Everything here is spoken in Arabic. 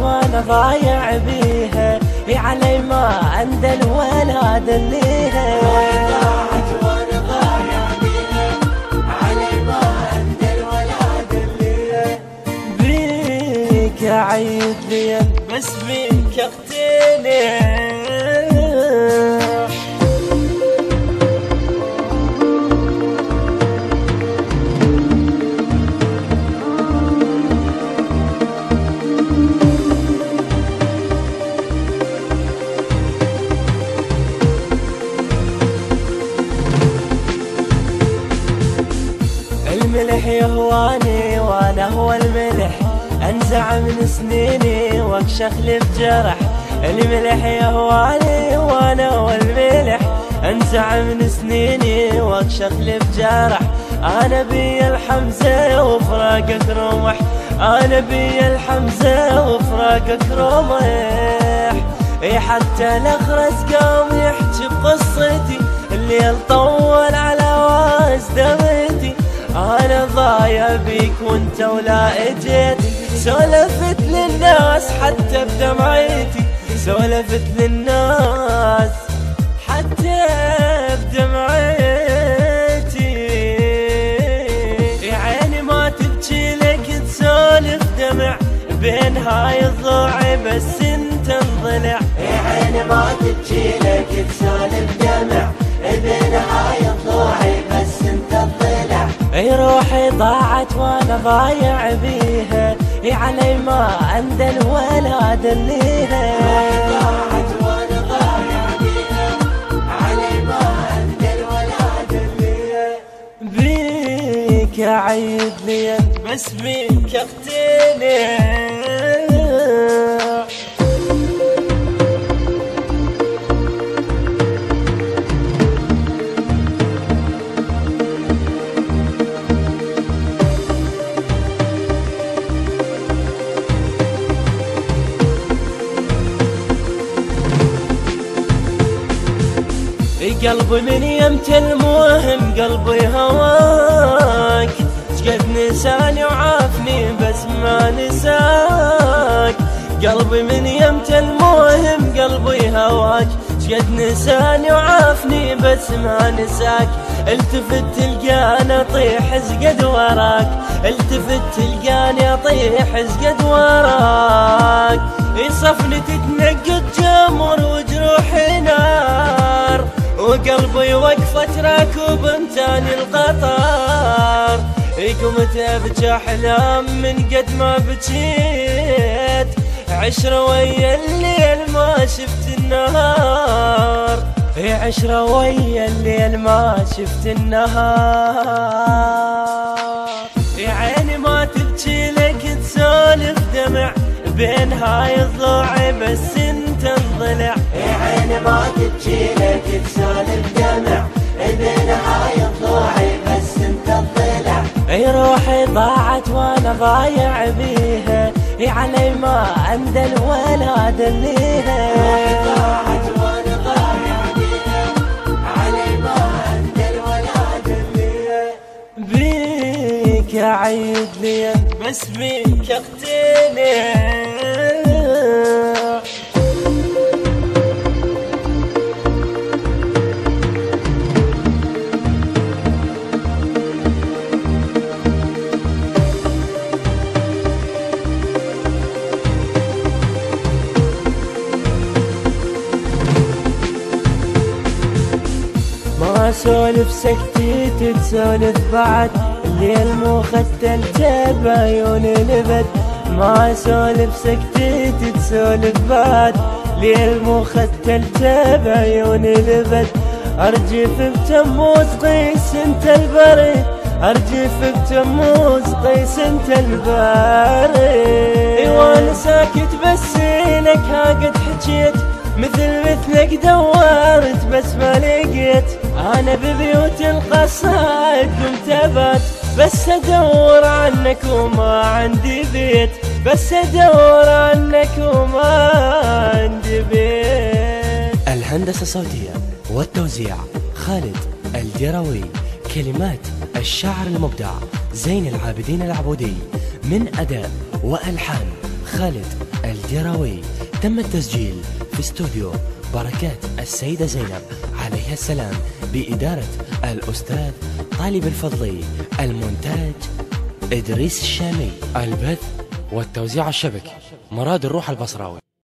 وانا ضايع بيها، علي ما عند الولاد الليها. ضاعت وانا ضايع بيها، علي ما عند الولاد الليها. بيك اعيد لي بس بيك اقتنع. الملح يهواني وانا هو الملح، انزع من سنيني واكشخ لي بجرح. الملح يهواني وانا هو الملح، انزع من سنيني واكشخ لي بجرح. انا بي الحمزة وفراقك رمح، انا بي الحمزة وفراقك رمح. حتى الاخرس قام يحكي بقصتي، الليل طول على واز دمتي. انا ضايع بيك وانت ولا اجيت، سولفت للناس حتى بدمعتي، سولفت للناس حتى بدمعتي. عيني ما تبكي لك تسولف دمع، بين هاي الضوعي بس انت انضلع. عيني ما تبكي لك تسولف دمع، بين هاي الضوعي بس انت انضلع. روحي ضاعت وانا ضايع بيها، علي ما عند الولاد الليها. ضاعت وانا ضايع بيها، علي ما عند الولاد الليها. بيك اعيد لي بس بيك اقتنع. قلبي من يمت المهم قلبي هواك، شقد نساني وعافني بس ما نساك. قلبي من يمت المهم قلبي هواك، شقد نساني وعافني بس ما نساك. التفت تلقاني اطيح زقد وراك، التفت تلقاني اطيح زقد وراك. يصفني تتنقد جمر وجروحي نار، وقلبي وقفت راكب انتاني القطار. قمت ابكي احلام من قد ما بكيت، عشرة ويا الليل ما شفت النهار. عشرة ويا الليل ما شفت النهار. عيني ما تبكي لك تسولف دمع، بين هاي الضوعي بس انت انضلع. عيني ما تبكي لك تسولف دمع، بين هاي الضوعي بس انت انضلع. روحي ضاعت وانا ضايع بيها، علي ما عند الولاد الليها. ضاعت وانا ضايع بيها، علي ما عند الولاد الليها. بيك اعيد لي بس بيك اقتنع. ما اسولف سكتي تتسولف بعد، الليل مو ختلته بعيون الابد. ما اسولف سكتي تتسولف بعد، الليل مو ختلته بعيون الابد. ارجف بتموز قيس انت البرد، ارجف بتموز قيس انت البرد. وانا ساكت بس لك ها قد حجيت، مثلك دورت بس ما لقيت. انا ببيوت القصائد قمت ابات، بس ادور عنك وما عندي بيت، بس ادور عنك وما عندي بيت. الهندسة الصوتية والتوزيع خالد الجروي، كلمات الشاعر المبدع زين العابدين العبودي، من أداء وألحان خالد الدروي. تم التسجيل في استوديو بركات السيدة زينب عليها السلام بإدارة الأستاذ طالب الفضلي. المونتاج إدريس الشامي. البث والتوزيع الشبكي مراد الروح البصراوي.